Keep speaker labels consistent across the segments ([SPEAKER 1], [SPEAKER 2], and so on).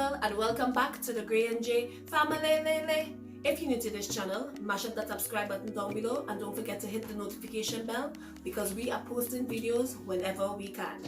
[SPEAKER 1] people, and welcome back to the Gray and J family. If you're new to this channel, mash up that subscribe button down below and don't forget to hit the notification bell because we are posting videos whenever we can.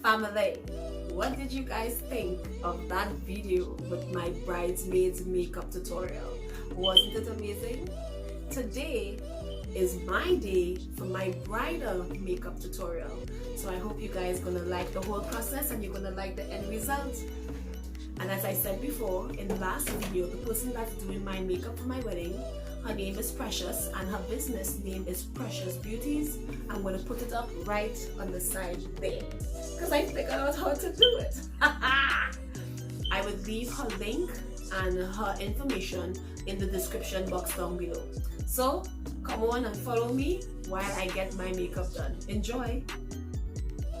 [SPEAKER 1] Family, what did you guys think of that video with my bridesmaids makeup tutorial? Wasn't it amazing? Today is my day for my bridal makeup tutorial, so I hope you guys gonna like the whole process and you're gonna like the end result. And as I said before in the last video, the person that's doing my makeup for my wedding, her name is Precious and her business name is Precious Beauties. I'm gonna put it up right on the side there because I figured out how to do it. I would leave her link and her information in the description box down below. So come on and follow me while I get my makeup done. Enjoy!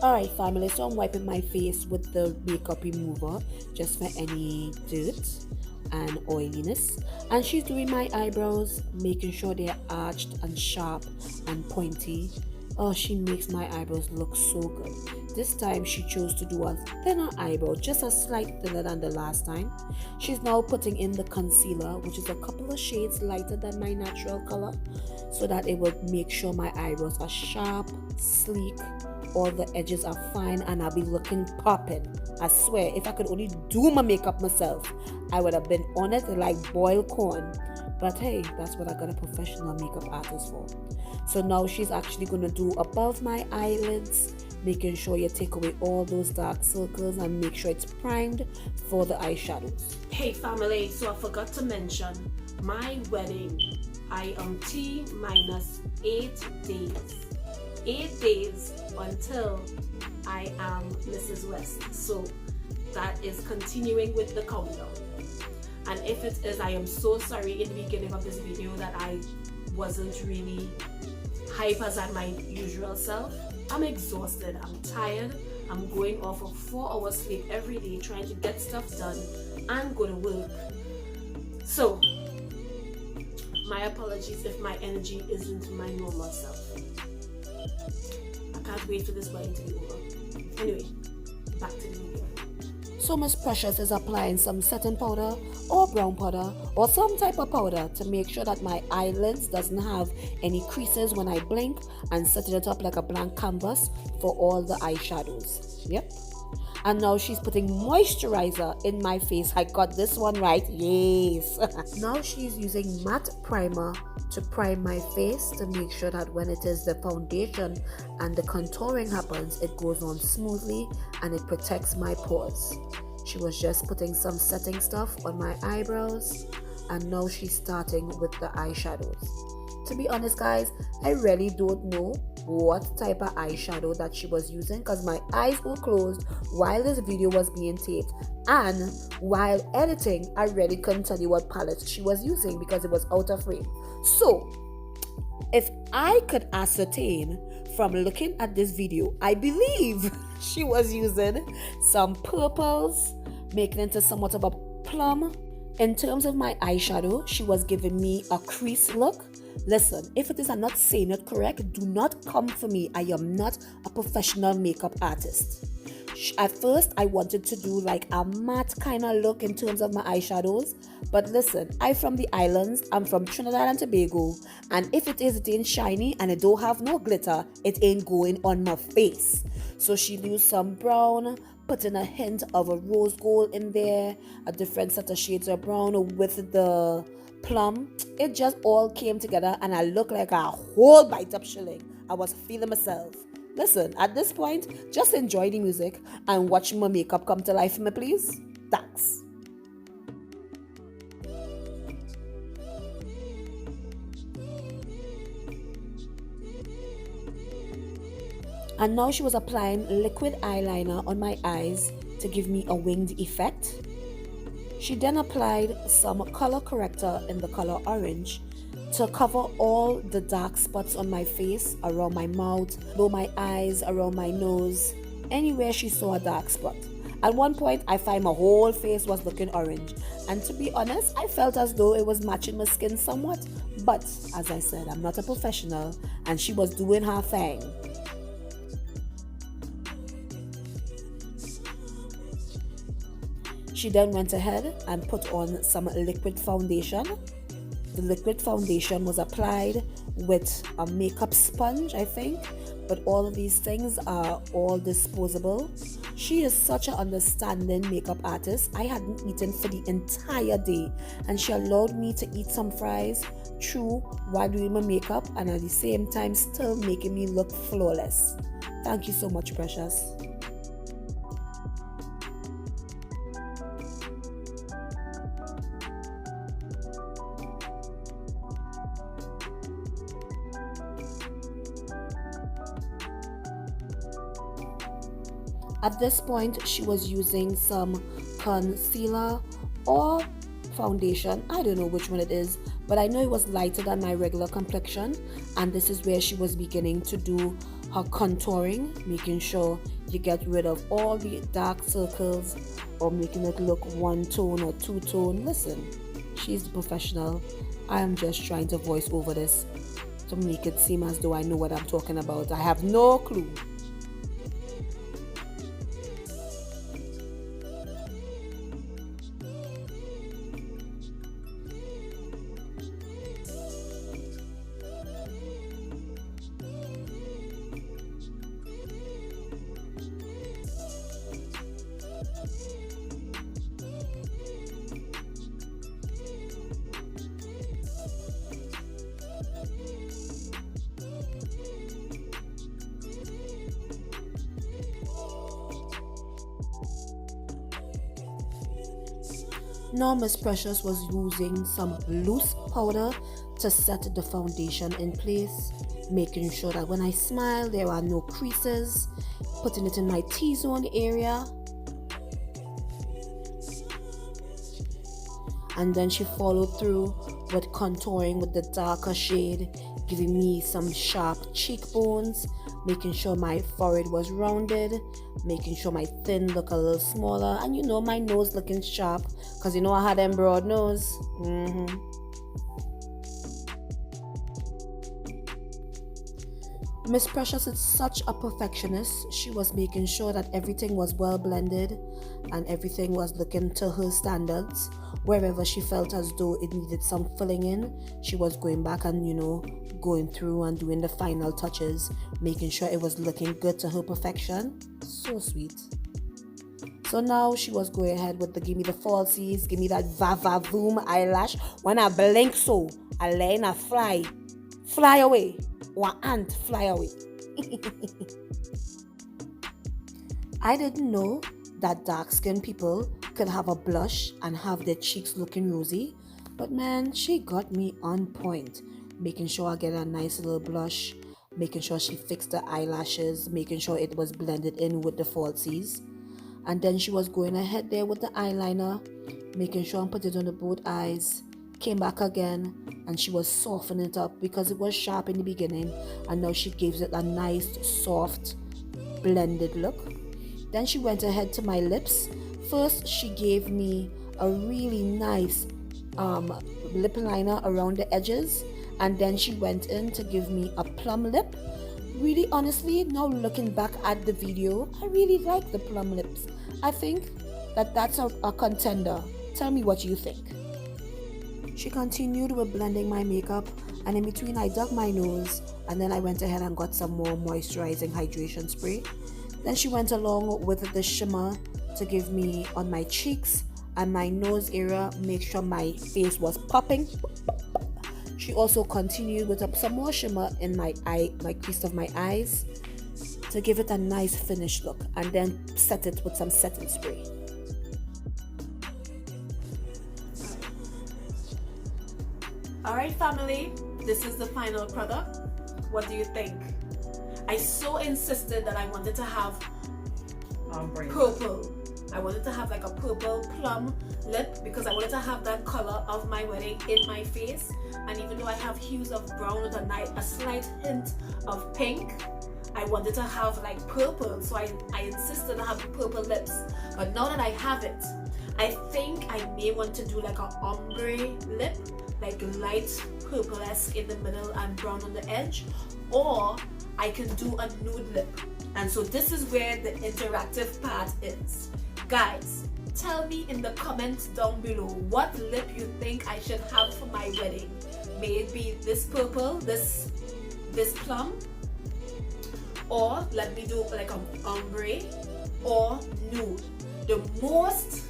[SPEAKER 2] Alright family, so I'm wiping my face with the makeup remover just for any dirt and oiliness, and she's doing my eyebrows, making sure they're arched and sharp and pointy. Oh, she makes my eyebrows look so good. This time she chose to do a thinner eyebrow, just a slight thinner than the last time. She's now putting in the concealer, which is a couple of shades lighter than my natural color, so that it would make sure my eyebrows are sharp, sleek, all the edges are fine, and I'll be looking popping. I swear, if I could only do my makeup myself, I would have been on it like boiled corn. But hey, that's what I got a professional makeup artist for. So now she's actually going to do above my eyelids, making sure you take away all those dark circles and make sure it's primed for the eyeshadows.
[SPEAKER 1] Hey family, so I forgot to mention my wedding. I am T-minus 8 days. 8 days until I am Mrs. West. So that is continuing with the countdown. And if it is, I am so sorry in the beginning of this video that I wasn't really hype as at my usual self. I'm exhausted, I'm tired, I'm going off of 4 hours sleep every day trying to get stuff done and go to work. So my apologies if my energy isn't my normal self. I can't wait for this wedding to be over. Anyway, back to the video.
[SPEAKER 2] So Miss Precious is applying some setting powder or brown powder or some type of powder to make sure that my eyelids doesn't have any creases when I blink, and setting it up like a blank canvas for all the eyeshadows. Yep. And now she's putting moisturizer in my face. I got this one right. Yes. Now she's using matte primer to prime my face to make sure that when it is the foundation and the contouring happens, it goes on smoothly and it protects my pores. She was just putting some setting stuff on my eyebrows, and now she's starting with the eyeshadows. To be honest guys, I really don't know what type of eyeshadow that she was using because my eyes were closed while this video was being taped, and while editing I really couldn't tell you what palette she was using because it was out of frame. So if I could ascertain from looking at this video, I believe she was using some purples, making it into somewhat of a plum. In terms of my eyeshadow, she was giving me a crease look. Listen, if it is I'm not saying it correct, do not come for me. I am not a professional makeup artist. At first, I wanted to do like a matte kind of look in terms of my eyeshadows. But listen, I'm from the islands. I'm from Trinidad and Tobago. And if it is, it ain't shiny and it don't have no glitter, it ain't going on my face. So she used some brown, put in a hint of a rose gold in there, a different set of shades of brown with the plum. It just all came together and I looked like a whole bite up shilling. I was feeling myself. Listen, at this point, just enjoy the music and watch my makeup come to life for me, please. Thanks. And now she was applying liquid eyeliner on my eyes to give me a winged effect. She then applied some color corrector in the color orange to cover all the dark spots on my face, around my mouth, below my eyes, around my nose, anywhere she saw a dark spot. At one point, I find my whole face was looking orange, and to be honest, I felt as though it was matching my skin somewhat. But as I said, I'm not a professional, and she was doing her thing. She then went ahead and put on some liquid foundation. The liquid foundation was applied with a makeup sponge, I think, but all of these things are all disposable. She is such an understanding makeup artist. I hadn't eaten for the entire day, and she allowed me to eat some fries through while doing my makeup, and at the same time still making me look flawless. Thank you so much, Precious. At this point, she was using some concealer or foundation. I don't know which one it is, but I know it was lighter than my regular complexion. And this is where she was beginning to do her contouring, making sure you get rid of all the dark circles or making it look one tone or two tone. Listen, she's the professional. I am just trying to voice over this to make it seem as though I know what I'm talking about. I have no clue. Now Miss Precious was using some loose powder to set the foundation in place, making sure that when I smile there are no creases, putting it in my T-zone area. And then she followed through with contouring with the darker shade, giving me some sharp cheekbones, making sure my forehead was rounded, making sure my thin look a little smaller, and my nose looking sharp, because I had them broad nose. Miss Precious is such a perfectionist. She was making sure that everything was well blended and everything was looking to her standards. Wherever she felt as though it needed some filling in, she was going back and going through and doing the final touches, making sure it was looking good to her perfection. So sweet. So now she was going ahead with give me the falsies, give me that va-va-voom eyelash. When I blink so, I let her fly away, or ant fly away. I didn't know that dark-skinned people could have a blush and have their cheeks looking rosy, but man, she got me on point, making sure I get a nice little blush, making sure she fixed the eyelashes, making sure it was blended in with the falsies. And then she was going ahead there with the eyeliner, making sure I put it on the both eyes. Came back again, and she was softening it up because it was sharp in the beginning, and now she gives it a nice soft blended look. Then she went ahead to my lips. First she gave me a really nice lip liner around the edges, and then she went in to give me a plum lip. Really, honestly, now looking back at the video, I really like the plum lips. I think that's a contender. Tell me what you think. She continued with blending my makeup, and in between I dug my nose, and then I went ahead and got some more moisturizing hydration spray. Then she went along with the shimmer to give me on my cheeks and my nose area, make sure my face was popping. She also continued with some more shimmer in my crease of my eyes to give it a nice finished look, and then set it with some setting spray.
[SPEAKER 1] Alright family, this is the final product. What do you think? I so insisted that I wanted to have purple. I wanted to have like a purple plum lip because I wanted to have that color of my wedding in my face. And even though I have hues of brown with a slight hint of pink, I wanted to have like purple. So I insisted on having purple lips. But now that I have it, I think I may want to do like an ombre lip, like light purple-esque in the middle and brown on the edge, or I can do a nude lip. And so this is where the interactive part is. Guys, tell me in the comments down below what lip you think I should have for my wedding. May it be this purple, this plum, or let me do like an ombre or nude. The most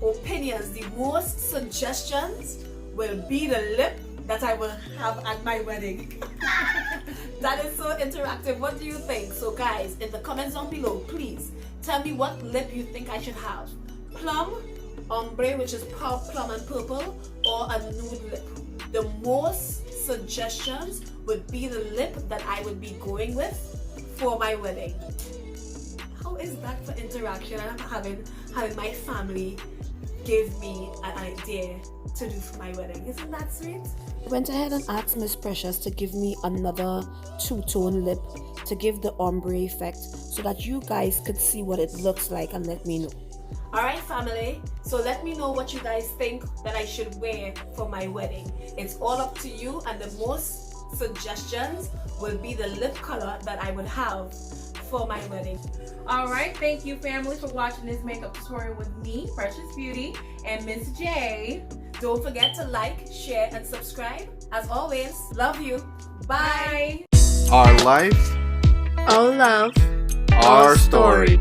[SPEAKER 1] opinions, the most suggestions will be the lip that I will have at my wedding. That is so interactive. What do you think? So guys, in the comments down below, please tell me what lip you think I should have. Plum, ombre, which is plum and purple, or a nude lip. The most suggestions would be the lip that I would be going with for my wedding. How is that for interaction? I'm having my family give me an idea to do for my wedding. Isn't that sweet?
[SPEAKER 2] I went ahead and asked Miss Precious to give me another two-tone lip to give the ombre effect so that you guys could see what it looks like and let me know.
[SPEAKER 1] Alright family, so let me know what you guys think that I should wear for my wedding. It's all up to you, and the most suggestions will be the lip color that I would have for my wedding.
[SPEAKER 3] Alright, thank you family for watching this makeup tutorial with me, Precious Beauty, and Miss J.
[SPEAKER 1] Don't forget to like, share, and subscribe. As always, love you. Bye.
[SPEAKER 3] Bye.
[SPEAKER 4] Our life,
[SPEAKER 1] Our love.
[SPEAKER 4] our story.